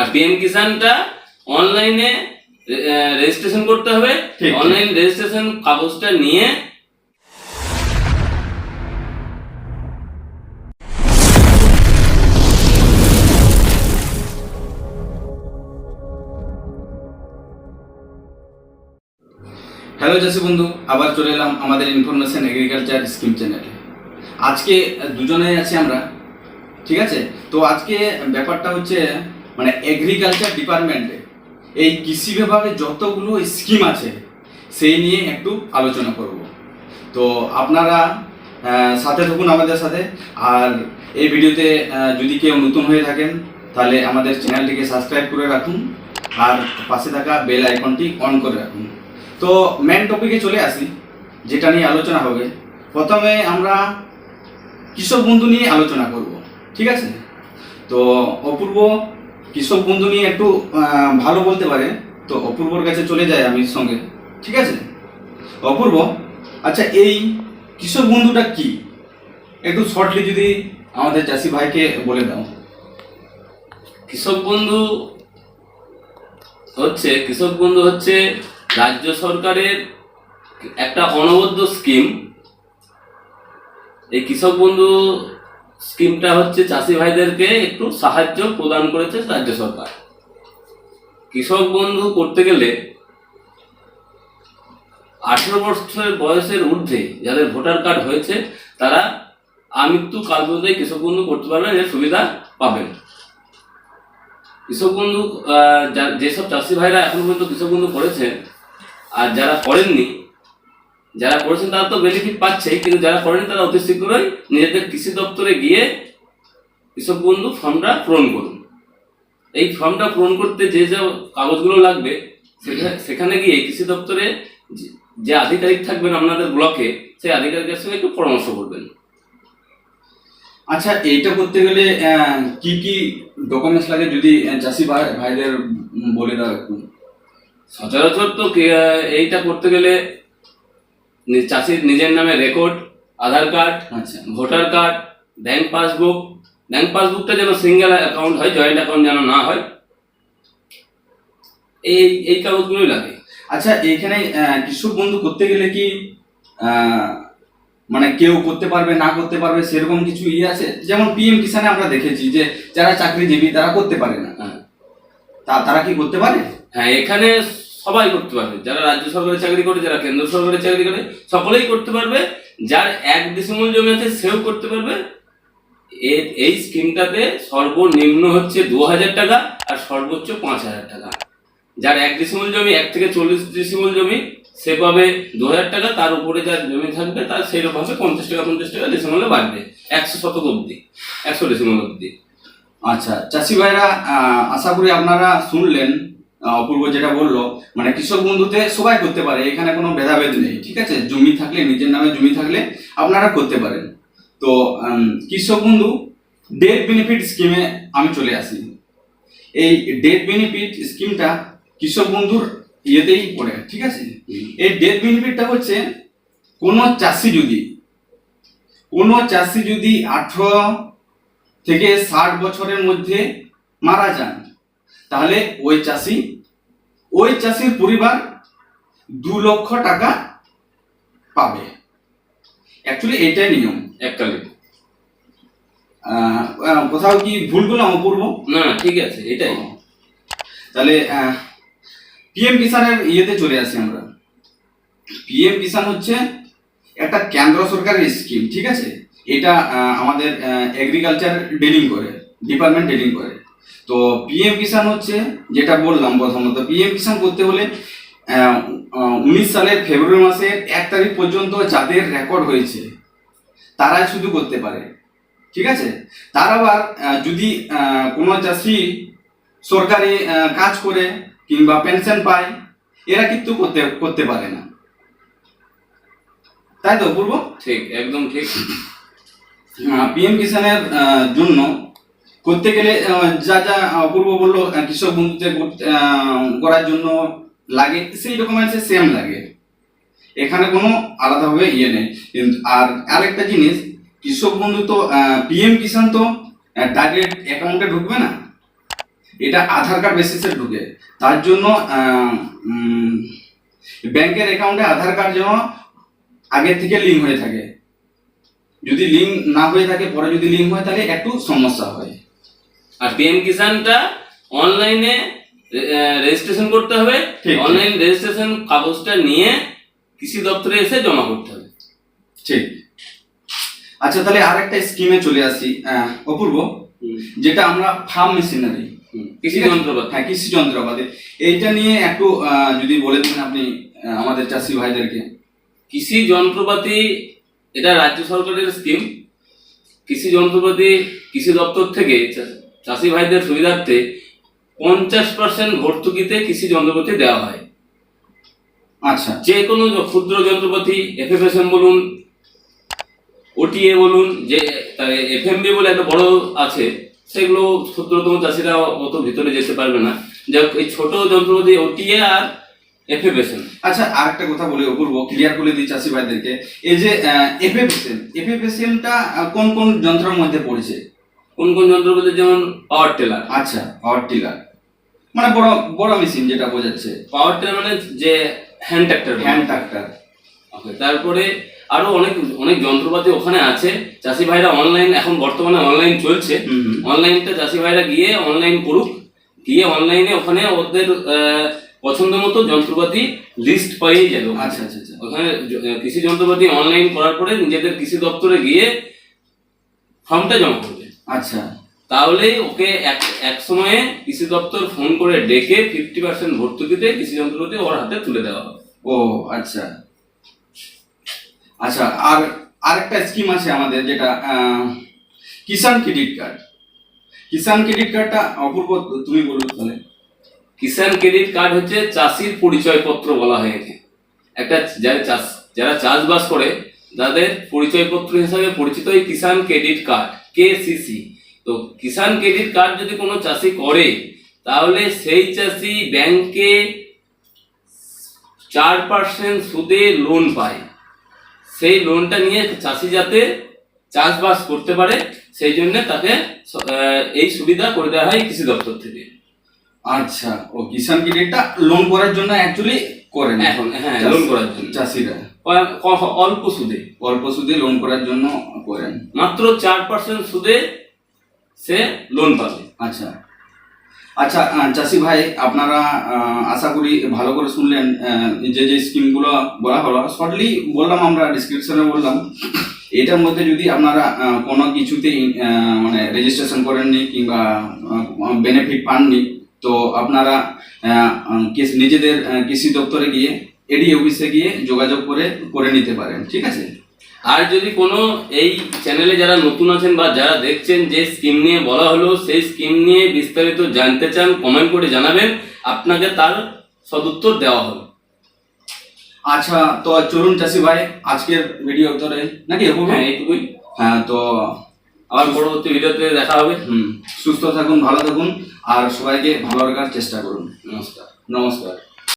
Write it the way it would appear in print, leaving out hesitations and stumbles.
আর PM কিষানটা অনলাইনে registration করতে হবে। অনলাইন রেজিস্ট্রেশন কাগজটা নিয়ে হ্যালো চাষি বন্ধু, আবার চলে এলাম আমাদের ইনফরমেশন এগ্রিকালচার স্কিম চ্যানেলে। আজকে দুজনেই আছি আমরা, ঠিক আছে। তো আজকে ব্যাপারটা হচ্ছে মানে এগ্রিকালচার ডিপার্টমেন্টে এই কৃষি বিভাগে যতগুলো স্কিম আছে সেই নিয়ে একটু আলোচনা করব। তো আপনারা সাথে থাকুন আমাদের সাথে। আর এই ভিডিওতে যদি কেউ নতুন হয়ে থাকেন তাহলে আমাদের চ্যানেলটিকে সাবস্ক্রাইব করে রাখুন আর পাশে থাকা বেল আইকনটি অন করে রাখুন। তো মেন টপিকে চলে আসি, যেটা নিয়ে আলোচনা হবে। প্রথমে আমরা কৃষক বন্ধু নিয়ে আলোচনা করব, ঠিক আছে। তো অপূর্ব কৃষক বন্ধু নিয়ে একটু ভালো বলতে পারে, তো অপূর্বর কাছে চলে যায় আমি সঙ্গে, ঠিক আছে। অপূর্ব, আচ্ছা এই কৃষক বন্ধুটা কি একটু শর্টলি যদি আমাদের চাষি ভাইকে বলে দাও। কৃষক বন্ধু হচ্ছে রাজ্য সরকারের একটা অনবদ্য স্কিম। এই কৃষক বন্ধু স্কিমটা হচ্ছে চাষি ভাইদেরকে একটু সাহায্য প্রদান করেছে রাজ্য সরকার। কৃষক বন্ধু করতে গেলে 18 বছর বয়সের ঊর্ধ্বে যাদের ভোটার কার্ড হয়েছে তারা আমৃত্যু কাল পর্যন্ত কৃষক বন্ধু করতে পারবেন, এর সুবিধা পাবেন। কৃষক বন্ধু যেসব চাষি ভাইরা এখন পর্যন্ত কৃষক বন্ধু করেছেন আর যারা করেননি, যারা করেছেন তারা তো বেনিফিট পাচ্ছেই, কিন্তু যারা করেনি তারা অতি শীঘ্রই নিজেদের কৃষি দপ্তরে গিয়ে কৃষক বন্ধু ফর্মটা পূরণ করুন। এই ফর্মটা পূরণ করতে যে যে কাগজগুলো লাগবে সেখানে গিয়ে কৃষি দপ্তরে যে আধিকারিক থাকবেন আপনাদের ব্লকে, সেই আধিকারিকের সঙ্গে একটু পরামর্শ করবেন। আচ্ছা, এইটা করতে গেলে কি কি ডকুমেন্টস লাগে যদি চাষি ভাইদের বলে দাও একটু। সচরাচর তো এইটা করতে গেলে চাষির নিজের নামে রেকর্ড, আধার কার্ড, আচ্ছা, voter card, bank passbook. Bank পাসবুকটা যেন সিঙ্গেল অ্যাকাউন্ট হয়, জয়েন্ট অ্যাকাউন্ট যেন না হয়, এই কাগজগুলোই লাগে। আচ্ছা, এইখানে কৃষক বন্ধু করতে গেলে কি মানে কেউ করতে পারবে না করতে পারবে সেরকম কিছু আছে? যেমন পিএম কিষানে আমরা দেখেছি যে যারা চাকরিজীবী তারা করতে পারে না, তারা কি করতে পারে? হ্যাঁ, এখানে সবাই করতে পারবে। যারা রাজ্য সরকারি চাকরি করে, যারা কেন্দ্র সরকারি চাকরি করে, সকলেই করতে পারবে। যার 1 ডিসিমল জমি আছে সেও করতে পারবে। এই স্কিমটাতে সর্বনিম্ন হচ্ছে 2000 টাকা আর সর্বোচ্চ 5000 টাকা। যার 1 ডিসিমল জমি, 1 থেকে 40 ডিসিমল জমি, সে পাবে 2000 টাকা। তার উপরে যার জমি থাকবে তার সেইরকম ভাবে 50 টাকা ডিসিমলে বাড়বে, 100 শতক অব্দি, 100 ডিসিমল অব্দি। আচ্ছা চাষি ভাইরা, আশা করি আপনারা শুনলেন অপূর্ব যেটা বললো, মানে কৃষক বন্ধুতে সবাই করতে পারে, এখানে কোনো ভেদাভেদ নেই, ঠিক আছে। জমি থাকলে, নিজের নামে জমি থাকলে আপনারা করতে পারেন। তো কৃষক বন্ধু ডেথ বেনিফিট স্কিমে আমি চলে আসি। এই ডেথ বেনিফিট স্কিমটা কৃষক বন্ধুর ইয়েতেই পড়ে, ঠিক আছে। এই ডেথ বেনিফিটটা হচ্ছে কোনো চাষি যদি 18 থেকে 60 বছরের মধ্যে মারা যান, তাহলে ওই চাষির পরিবার 2 লক্ষ টাকা পাবে। অ্যাকচুয়ালি এটাই নিয়ম এককালে। কোথাও কি ভুল করলাম অপূর্ব? না, ঠিক আছে, এটাই। তাহলে পিএম কিষানের ইয়েতে চলে আসি আমরা। পিএম কিষান হচ্ছে একটা কেন্দ্র সরকারের স্কিম, ঠিক আছে। এটা আমাদের এগ্রিকালচার ডিপার্টমেন্ট ডিলিং করে। তো পিএম কিষান হচ্ছে যেটা বললাম, প্রথমত পিএম কিষান করতে হলে 19 সালের ফেব্রুয়ারি মাসের 1 তারিখ পর্যন্ত যাদের রেকর্ড হয়েছে তারাই শুধু করতে পারে, ঠিক আছে। তার আবার যদি কোনো চাষি সরকারি কাজ করে কিংবা পেনশন পায়, এরা কিন্তু করতে পারে না, তাই তো অপূর্ব? ঠিক, একদম ঠিক। পিএম কিষানের জন্য করতে গেলে যা যা অপূর্ব বললো কৃষক বন্ধুতে করার জন্য লাগে, সেই ডকুমেন্টসে সেম লাগে, এখানে কোনো আলাদাভাবে নেই। কিন্তু আর আরেকটা জিনিস, কৃষক বন্ধু তো পিএম কিষান তো ডাইরেক্ট অ্যাকাউন্টে ঢুকবে না, এটা আধার কার্ড বেসিসে ঢুকে, তার জন্য ব্যাংকের অ্যাকাউন্টে আধার কার্ড যেন আগের থেকে লিঙ্ক হয়ে থাকে। যদি লিঙ্ক না হয়ে থাকে, পরে যদি লিঙ্ক হয় তাহলে একটু সমস্যা হয়। আর পিএম কিষানটা অনলাইনে রেজিস্ট্রেশন করতে হবে, ঠিক। অনলাইন রেজিস্ট্রেশন কাগজটা নিয়ে কৃষি দপ্তরে এসে জমা করতে হবে। ঠিক। আচ্ছা, তাহলে আরেকটা স্কিমে চলে আসি অপূর্ব, যেটা আমরা ফার্ম মেশিনারি, কৃষি যন্ত্রপাতি। হ্যাঁ, কৃষি যন্ত্রপাতি, এইটা নিয়ে একটু যদি বলে দিন আপনি আমাদের চাষি ভাইদেরকে। কৃষি যন্ত্রপাতি এটা রাজ্য সরকারের স্কিম। কৃষি যন্ত্রপাতি কৃষি দপ্তর থেকে চাষি ভাইদের সুবিধার্থে 50% ভর্তুকিতে কৃষি যন্ত্রপাতি দেওয়া হয়। আচ্ছা, যে কোনো ক্ষুদ্র যন্ত্রপাতি, এফএফএসএম বলুন, ওটিএ বলুন, যে এফএমবি বলে একটা বড় আছে, সেগুলো ক্ষুদ্রতম চাষিরা অত ভিতরে যেতে পারবে না। যাক, এই ছোট যন্ত্রপাতি ওটিএ আর এফএফএসএম। আচ্ছা, আরেকটা কথা বলি অপূর্ব, ক্লিয়ার করে দিই চাষি ভাইদেরকে। এই যে এফএফএসএমটা কোন কোন যন্ত্রের মধ্যে পড়েছে? কোন কোন যন্ত্রপাতি? যেমন পাওয়ার টেলার। আচ্ছা, পাওয়ার টিলার মানে বড় বড় মেশিন যেটা বোঝাচ্ছে। পাওয়ার টেলার মানে যে hand tractor. Hand tractor. Okay, তারপরে আরো অনেক অনেক যন্ত্রপাতি ওখানে আছে। চাষি ভাইরা অনলাইন, এখন বর্তমানে অনলাইন চলছে, অনলাইনটা চাষি ভাইরা গিয়ে অনলাইন করুক, গিয়ে অনলাইনে ওখানে ওদের পছন্দ মতো যন্ত্রপাতি লিস্ট পাইয়ে যাবে। আচ্ছা আচ্ছা আচ্ছা। ওখানে কৃষি যন্ত্রপাতি অনলাইন করার পরে নিজেদের কৃষি দপ্তরে গিয়ে ফর্মটা জমা করবে। আচ্ছা, তাহলে ওকে এক সময়ে কৃষি দপ্তর ফোন করে ডেকে 50% ভর্তুকিতে কৃষি যন্ত্রপাতি ওর হাতে তুলে দেওয়া হবে। ও আচ্ছা আচ্ছা। আর আরেকটা স্কিম আছে আমাদের, যেটা কিষাণ ক্রেডিট কার্ড। কিষাণ ক্রেডিট কার্ডটা অপূর্ব তুমি বলুন তাহলে। কিষাণ ক্রেডিট কার্ড হচ্ছে চাষির পরিচয়পত্র বলা হয় একে। একটা যারা চাষবাস করে তাদের পরিচয়পত্র হিসাবে পরিচিত এই কিষাণ ক্রেডিট কার্ড, কেসিসি। তো কিষাণ ক্রেডিট কার্ড যদি কোনো চাষি করে, তাহলে সেই চাষি ব্যাংকে 4% সুদে লোন পায়। সেই লোনটা নিয়ে চাষি যাতে চাষবাস করতে পারে, সেই জন্য তাকে এই সুবিধা করে দেওয়া হয় কৃষি দপ্তর থেকে। আচ্ছা, ও কিষাণ ক্রেডিটটা লোন করার জন্য অ্যাকচুয়ালি করেন এখন। হ্যাঁ, লোন করার জন্য চাষিরা অল্প সুদে, অল্প সুদে লোন করার জন্য করেন। মাত্র 4% সুদে সে লোন পাবে। আচ্ছা আচ্ছা, চাষি ভাই আপনারা আশা করি ভালো করে শুনলেন। যে যে স্কিমগুলো বলা হলো শর্টলি বললাম, আমরা ডিসক্রিপশনে বললাম। এটার মধ্যে যদি আপনারা কোনো কিছুতেই মানে রেজিস্ট্রেশন করেননি কিংবা বেনিফিট পাননি, তো আপনারা নিজেদের কৃষি দপ্তরে গিয়ে এডি অফিসে গিয়ে যোগাযোগ করে নিতে পারেন। ঠিক আছে। আর যদি কোনো এই চ্যানেলে যারা নতুন আছেন বা যারা দেখছেন যে স্কিম নিয়ে বলা হলো, সেই স্কিম নিয়ে বিস্তারিত জানতে চান, কমেন্ট করে জানাবেন, আপনাকে তার সদুত্তর দেওয়া হবে। আচ্ছা, তো চলুন চাষি ভাই, আজকের ভিডিও ধরে নাকি? হ্যাঁ, এইটুকুই। হ্যাঁ, তো আবার পরবর্তী ভিডিওতে দেখা হবে। সুস্থ থাকুন, ভালো থাকুন, আর সবাইকে ভালো রাখার চেষ্টা করুন। নমস্কার। নমস্কার।